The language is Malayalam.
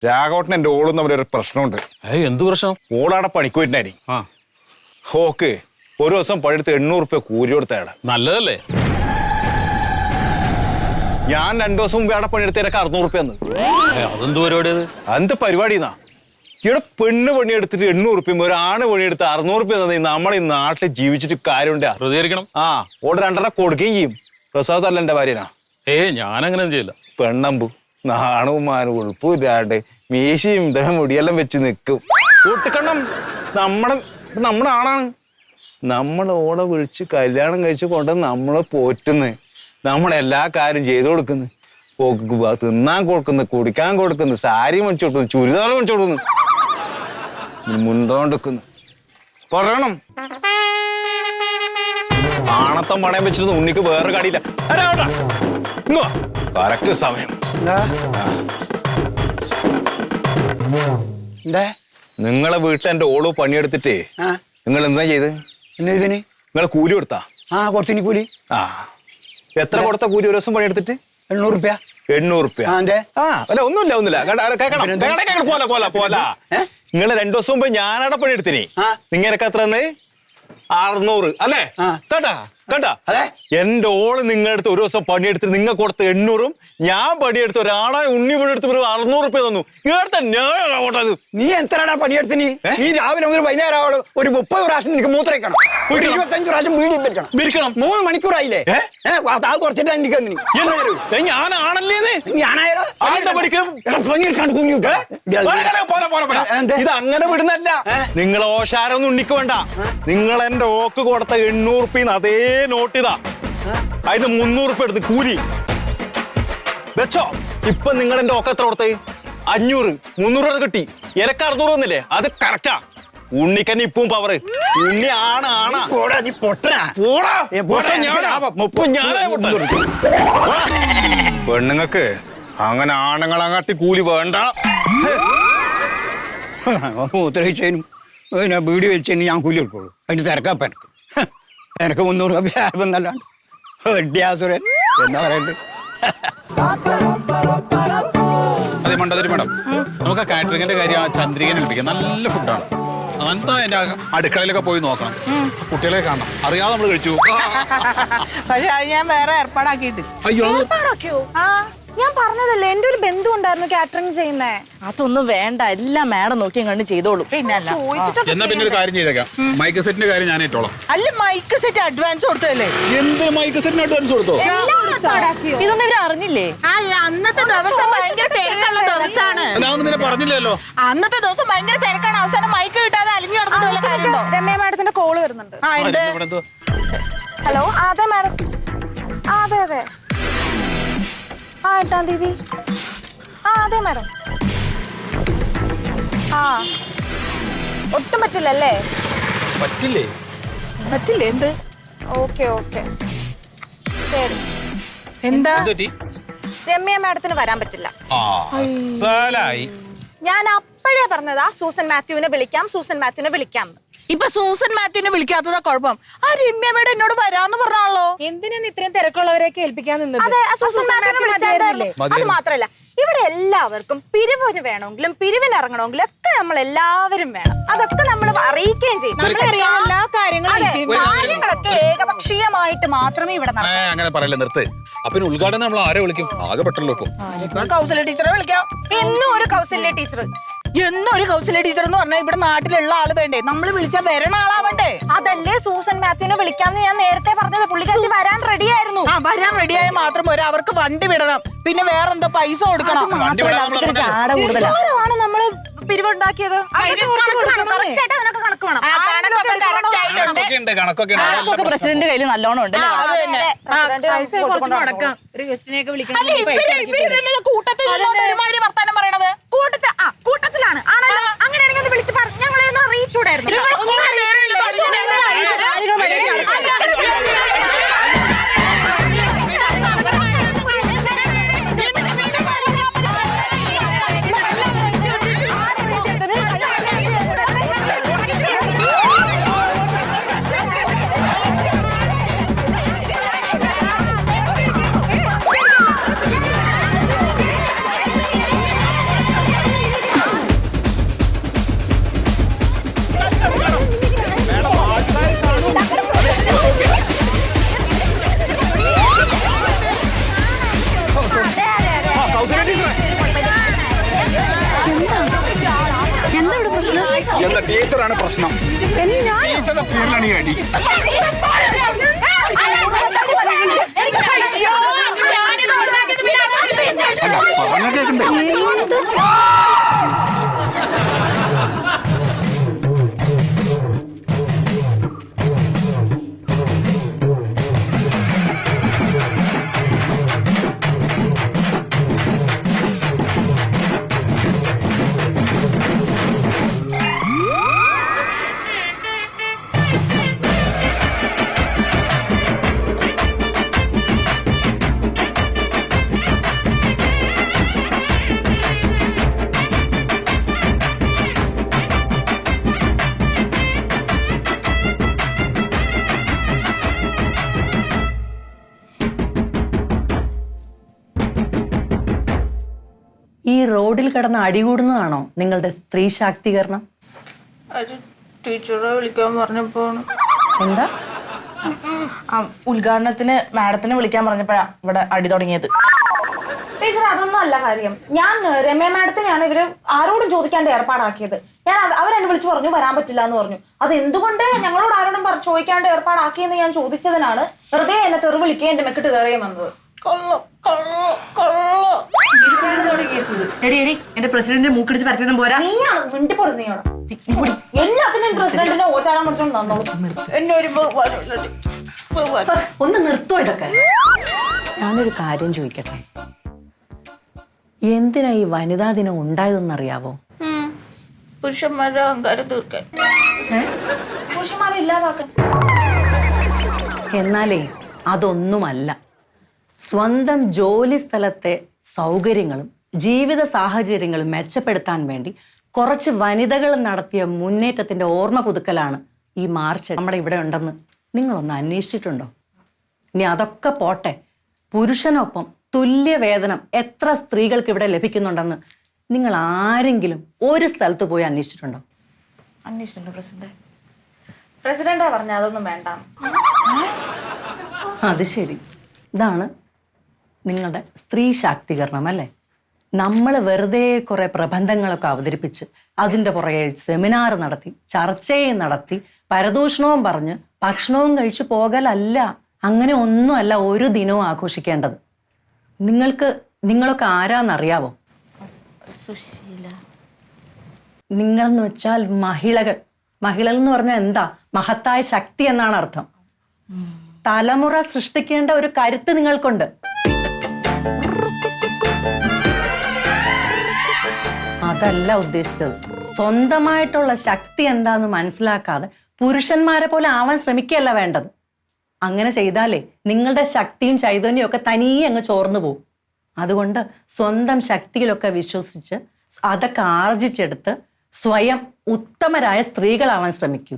രാഘവട്ടൻ എന്റെ ഓളും തമ്മിലൊരു പ്രശ്നമുണ്ട്. എന്ത് പ്രശ്നം? ഓളാടെ പണിക്കുപോയിട്ടായി. ഓക്ക് ഒരു ദിവസം പണിയെടുത്ത് 800 രൂപ കൂലി കൊടുത്തയാടെ. നല്ലതല്ലേ? ഞാൻ 2 ദിവസം മുമ്പ് അവിടെ പണിയെടുത്തേക്ക് 600 രൂപ. അതെന്ത് പരിപാടി? എന്ത് പരിപാടിന്നാ? ഇവിടെ പെണ്ണ് പണിയെടുത്തിട്ട് 800 രൂപയും ഒരാണ് പണിയെടുത്ത് 600 രൂപ നമ്മൾ ഈ നാട്ടിൽ ജീവിച്ചിട്ട് കാര്യമുണ്ടാ? പ്രതികരിക്കണം. ഓടെ 2 കൊടുക്കുകയും ചെയ്യും. പ്രസാദല്ല എന്റെ ഭാര്യനാ. ഞാനങ്ങനെ ചെയ്യില്ല. പെണ്ണമ്പു നാണവും മാനും ഉൾപ്പും ഇല്ലാണ്ട് മീശയും ഇദ്ദേഹം മുടിയെല്ലാം വെച്ച് നിൽക്കും. കൂട്ടിക്കണ്ണം നമ്മുടെ ആണാണ്. നമ്മളെ ഓളെ വിളിച്ച് കല്യാണം കഴിച്ച് കൊണ്ട് നമ്മളെ പോറ്റുന്നു. നമ്മളെല്ലാ കാര്യം ചെയ്തു കൊടുക്കുന്നു. തിന്നാൻ കൊടുക്കുന്നു, കുടിക്കാൻ കൊടുക്കുന്നു, സാരി മേടിച്ചു കൊടുക്കുന്നു, ചുരിദാർ മേടിച്ചു കൊടുക്കുന്നു, മുണ്ടോണ്ടിക്കുന്നു. പറയണം ആണത്തം പണയം വെച്ചിരുന്നു. ഉണ്ണിക്ക് വേറെ കടിയില്ല. കറക്റ്റ് സമയം. നിങ്ങളെ വീട്ടിൽ എന്റെ ഓളോ പണിയെടുത്തിട്ടേ നിങ്ങൾ എന്താ ചെയ്ത്? നിങ്ങൾ കൂലി കൊടുത്താ? കൊടുത്തിന് കൂലി. എത്ര കൊടുത്ത കൂലി ഒരു ദിവസം പണിയെടുത്തിട്ട്? 800 രൂപ. 800 രൂപ. അല്ല ഒന്നുമില്ല. നിങ്ങള് 2 ദിവസം മുമ്പ് ഞാനവിടെ പണിയെടുത്തിനി. നിങ്ങനക്ക് എത്ര 600 അല്ലേ? കണ്ടാ എന്റെ ഓള് നിങ്ങളുടെ അടുത്ത് ഒരു ദിവസം പണിയെടുത്തിട്ട് നിങ്ങൾ കൊടുത്ത 800-ഉം ഞാൻ പണിയെടുത്ത് ഒരാളെ ഉണ്ണി പണിയെടുത്ത് 600 രൂപ തന്നു. ഇവിടുത്തെ ന്യായം. നീ എത്രടാ പണിയെടുത്തിന്? നീ രാവിലെ മുതൽ വൈകുന്നേരം ആവോളൂ ഒരു 30 പ്രാവശ്യം നിനക്ക് മൂത്രയിക്കണം, ഒരു 25 പ്രാവശ്യം വീടിൽ പിരിക്കണം. 3 മണിക്കൂറായില്ലേ? കുറച്ചിട്ട് എനിക്ക് ഞാനാണല്ലേ? ഞാനായാലോ ഇത് അങ്ങനെ വിടുന്നല്ല. നിങ്ങൾ ഓശാരൊന്നും ഉണ്ണിക്ക് വേണ്ട. നിങ്ങൾ എന്റെ ഓക്ക് കൊടുത്ത 800 രൂപ അതേ നോട്ടിതാ. അതിന് 300 രൂപ എടുത്ത് കൂലി വെച്ചോ. ഇപ്പൊ നിങ്ങൾ എന്റെ ഓക്ക് എത്ര കൊടുത്തേ? 500. 300 രൂപ കിട്ടി. എനക്ക് 600 വന്നില്ലേ? അത് കറക്റ്റാ. ഉണ്ണിക്കന്നെ ഇപ്പം പവറ്. ഉണ്ണി ആണാ. പെണ്ണുങ്ങക്ക് അങ്ങനെ ആണുങ്ങളങ്ങാട്ടി കൂലി വേണ്ട. മൂത്രയിച്ചതിനും വീട് വെച്ചതിന് ഞാൻ കൂലി കൊടുക്കുള്ളൂ. അതിന് തിരക്കാപ്പ എനിക്ക് 300 രൂപ ആൽബന്നല്ലാണ്ട് വെഡ്യാസുരൻ എന്താ പറയണ്ട്. അതെ മണ്ടതിരി മേഡം, നമുക്ക് ആ കാറ്ററിംഗിന്റെ കാര്യം ചന്ദ്രികനെ വിളിപ്പിക്കാം. നല്ല ഫുഡാണ്. എന്താ എന്റെ അടുക്കളയിലൊക്കെ പോയി നോക്കണം. കുട്ടികളെ കാണണം. അറിയാതെ നമ്മൾ കഴിച്ചു. പക്ഷെ അത് ഞാൻ വേറെ ഏർപ്പാടാക്കിയിട്ട്. ഞാൻ പറഞ്ഞതല്ലേ എന്റെ ഒരു ബന്ധു ഉണ്ടായിരുന്നു കാറ്ററിംഗ് ചെയ്യുന്നേ. അതൊന്നും വേണ്ട, എല്ലാം മാഡം നോക്കിയും കണ്ട് ചെയ്തോളൂ. എന്നാ പിന്നെ ഒരു കാര്യം ചെയ്തേക്കാം. മൈക്ക് സെറ്റിന്റെ കാര്യം ഞാൻ ഇട്ടോളാം. അല്ല മൈക്ക് സെറ്റ് അഡ്വാൻസ് കൊടുത്തല്ലേ? എന്ത് മൈക്ക് സെറ്റിന് അഡ്വാൻസ് കൊടുത്തോ? ഇതൊന്നും ഇവര് അറിഞ്ഞില്ലേ? അന്നത്തെ ദിവസം ഭയങ്കര തിരക്കുള്ള ദിവസമാണ്. അതൊന്നും പറഞ്ഞില്ലല്ലോ. അന്നത്തെ ദിവസം ഭയങ്കര തിരക്കാണ്. അവസാനം മൈക്ക് കിട്ടാതെ അലിഞ്ഞു നടന്നിട്ട് കാര്യമുണ്ടോ? രമ്യ മാഡത്തിന്റെ കോള് വരുന്നുണ്ട്. ഹലോ. അതെ മാഡം. അതെ 8-ാം തീയതി. അതെ മാഡം. ഒട്ടും പറ്റില്ലല്ലേ? പറ്റില്ലേ? എന്ത്? ഓക്കെ ശരി. എന്താ? രമ്യ മാഡത്തിന് വരാൻ പറ്റില്ല. ഞാൻ അപ്പോഴേ പറഞ്ഞതാ സൂസൻ മാത്യുവിനെ വിളിക്കാം. ഇപ്പൊ സൂസൻ മാത്യുവിനെ വിളിക്കാത്തതാ കുഴപ്പം. ആ രമ്യമേടെ എന്നോട് വരാന്ന് പറഞ്ഞാണല്ലോ. എന്തിനാണ് ഇത്രയും തിരക്കുള്ളവരെയൊക്കെ ഏൽപ്പിക്കാൻ നിന്നത്? അതെ, സൂസൻ മാത്യുവിനെ വിളിച്ചായിരുന്നല്ലേ. അത് മാത്രല്ല, ഇവിടെ എല്ലാവർക്കും പിരിവിന് വേണമെങ്കിലും പിരിവിന് ഇറങ്ങണമെങ്കിലും ഒക്കെ നമ്മൾ എല്ലാവരും വേണം. അതൊക്കെ നമ്മൾ അറിയിക്കുകയും ചെയ്യും. എല്ലാ കാര്യങ്ങളൊക്കെ ഏകപക്ഷീയമായിട്ട് മാത്രമേ ഇവിടെ അങ്ങനെ പറയല്ലേ. നിർത്ത്. അപ്പൊ ഉദ്ഘാടനം നമ്മൾ ആരെ വിളിക്കും? ആകെ പെട്ടല്ലോ. ഇപ്പൊ കൗസല്യ ടീച്ചറെ വിളിക്കാം. എന്നും ഒരു കൗസല്യ ടീച്ചർ എന്ന് പറഞ്ഞാൽ ഇവിടെ നാട്ടിലുള്ള ആള് വേണ്ടേ? നമ്മൾ വിളിച്ചാൽ വരണ ആളാവണ്ടേ? അതല്ലേ സൂസൻ മാത്യുവിനെ വിളിക്കാമെന്ന് ഞാൻ നേരത്തെ പറഞ്ഞത്. പുള്ളിക്കാരി വരാൻ റെഡിയായിരുന്നു. വരാൻ റെഡിയായ മാത്രം പോരാ, അവർക്ക് വണ്ടി വിടണം, പിന്നെ വേറെന്തോ പൈസ കൊടുക്കണം. ആരാണ് നമ്മള് പിരിവുണ്ടാക്കിയത്? പ്രസിഡന്റ് കയ്യിൽ നല്ലോണം ഉണ്ട്. കൂട്ടത്തിൽ ഒരുമാതിരി വർത്താനം പറയണത്. കൂട്ടത്തിലാണ്. അങ്ങനെയാണെങ്കിൽ ഒന്ന് വിളിച്ച് പറഞ്ഞു ഞങ്ങളെ അറിയിച്ചൂടായിരുന്നു. എന്താ ടീച്ചറാണ് പ്രശ്നം? ടീച്ചറുടെ പേരിലാണ് ഈ അടി. അല്ല പറഞ്ഞാ കേക്കണ്ടേ? ഈ റോഡിൽ കിടന്ന് അടികൂടുന്നതാണോ നിങ്ങളുടെ സ്ത്രീ ശാക്തീകരണം? ടീച്ചറെ വിളിക്കാൻ പറഞ്ഞപ്പോ എന്താ? ഉദ്ഘാടനത്തിന് മാഡത്തിനെ വിളിക്കാൻ പറഞ്ഞപ്പോഴാ ഇവിടെ അടി തുടങ്ങിയത്. ടീച്ചർ അതൊന്നും അല്ല കാര്യം. ഞാൻ രമ്യ മാഡത്തിനെയാണ് ഇവര് ആരോടും ചോദിക്കാണ്ട് ഏർപ്പാടാക്കിയത്. ഞാൻ അവരെന്നെ വിളിച്ചു പറഞ്ഞു വരാൻ പറ്റില്ല എന്ന് പറഞ്ഞു. അത് എന്തുകൊണ്ട് ഞങ്ങളോട് ആരോടും ചോദിക്കാണ്ട് ഏർപ്പാടാക്കിയെന്ന് ഞാൻ ചോദിച്ചതിനാണ് വെറുതെ എന്നെ തെറി വിളിക്കുകയും എന്റെ മെക്കിട്ട് കയറിയും വന്നത്. എടി എന്റെ പ്രസിഡന്റ് മൂക്കിടിച്ച് പരത്തിയൊന്നും പോരാ. നീയാണ് മിണ്ടിപ്പൊടുന്നയോടെ എല്ലാത്തിനും പ്രസിഡന്റിനെ ഓച്ചാരം പഠിച്ചോണ്ട് തന്നോളൂ. എന്നെ ഒരു ഒന്ന് നിർത്തോ ഇതൊക്കെ. ഞാനൊരു കാര്യം ചോദിക്കട്ടെ, എന്തിനാ ഈ വനിതാ ദിനം ഉണ്ടായതെന്നറിയാവോ? പുരുഷന്മാരുടെ അഹങ്കാരം തീർക്കാൻ. പുരുഷന്മാരെ ഇല്ലാതാക്കാൻ. എന്നാലേ അതൊന്നുമല്ല. സ്വന്തം ജോലി സ്ഥലത്തെ സൗകര്യങ്ങളും ജീവിത സാഹചര്യങ്ങളും മെച്ചപ്പെടുത്താൻ വേണ്ടി കുറച്ച് വനിതകൾ നടത്തിയ മുന്നേറ്റത്തിന്റെ ഓർമ്മ പുതുക്കലാണ് ഈ മാർച്ച് നമ്മുടെ ഇവിടെ ഉണ്ടെന്ന് നിങ്ങളൊന്ന് അന്വേഷിച്ചിട്ടുണ്ടോ? ഇനി അതൊക്കെ പോട്ടെ, പുരുഷനൊപ്പം തുല്യ വേതനം എത്ര സ്ത്രീകൾക്ക് ഇവിടെ ലഭിക്കുന്നുണ്ടെന്ന് നിങ്ങൾ ആരെങ്കിലും ഒരു സ്ഥലത്ത് പോയി അന്വേഷിച്ചിട്ടുണ്ടോ? അന്വേഷിച്ചിട്ടുണ്ട് പ്രസിഡന്റ്. പ്രസിഡന്റാ പറഞ്ഞ അതൊന്നും വേണ്ട. അത് ശരി, ഇതാണ് നിങ്ങളുടെ സ്ത്രീ ശാക്തീകരണം അല്ലേ? നമ്മൾ വെറുതെ കുറെ പ്രബന്ധങ്ങളൊക്കെ അവതരിപ്പിച്ച് അതിൻ്റെ പുറകെ സെമിനാർ നടത്തി ചർച്ചയും നടത്തി പരദൂഷണവും പറഞ്ഞ് ഭക്ഷണവും കഴിച്ചു പോകലല്ല. അങ്ങനെ ഒന്നുമല്ല ഒരു ദിനവും ആഘോഷിക്കേണ്ടത്. നിങ്ങളൊക്കെ ആരാന്നറിയാവോ? സുശീല. നിങ്ങളെന്ന് വെച്ചാൽ മഹിളകൾ. മഹിളകൾ എന്ന് പറഞ്ഞാൽ എന്താ? മഹത്തായ ശക്തി എന്നാണ് അർത്ഥം. തലമുറ സൃഷ്ടിക്കേണ്ട ഒരു കരുത്ത് നിങ്ങൾക്കുണ്ട്. അതല്ല ഉദ്ദേശിച്ചത്. സ്വന്തമായിട്ടുള്ള ശക്തി എന്താന്ന് മനസ്സിലാക്കാതെ പുരുഷന്മാരെ പോലെ ആവാൻ ശ്രമിക്കുകയല്ല വേണ്ടത്. അങ്ങനെ ചെയ്താലേ നിങ്ങളുടെ ശക്തിയും ചൈതന്യവും ഒക്കെ തനിയെ അങ്ങ് ചോർന്നു പോകും. അതുകൊണ്ട് സ്വന്തം ശക്തിയിലൊക്കെ വിശ്വസിച്ച് അതൊക്കെ ആർജിച്ചെടുത്ത് സ്വയം ഉത്തമരായ സ്ത്രീകളാവാൻ ശ്രമിക്കൂ.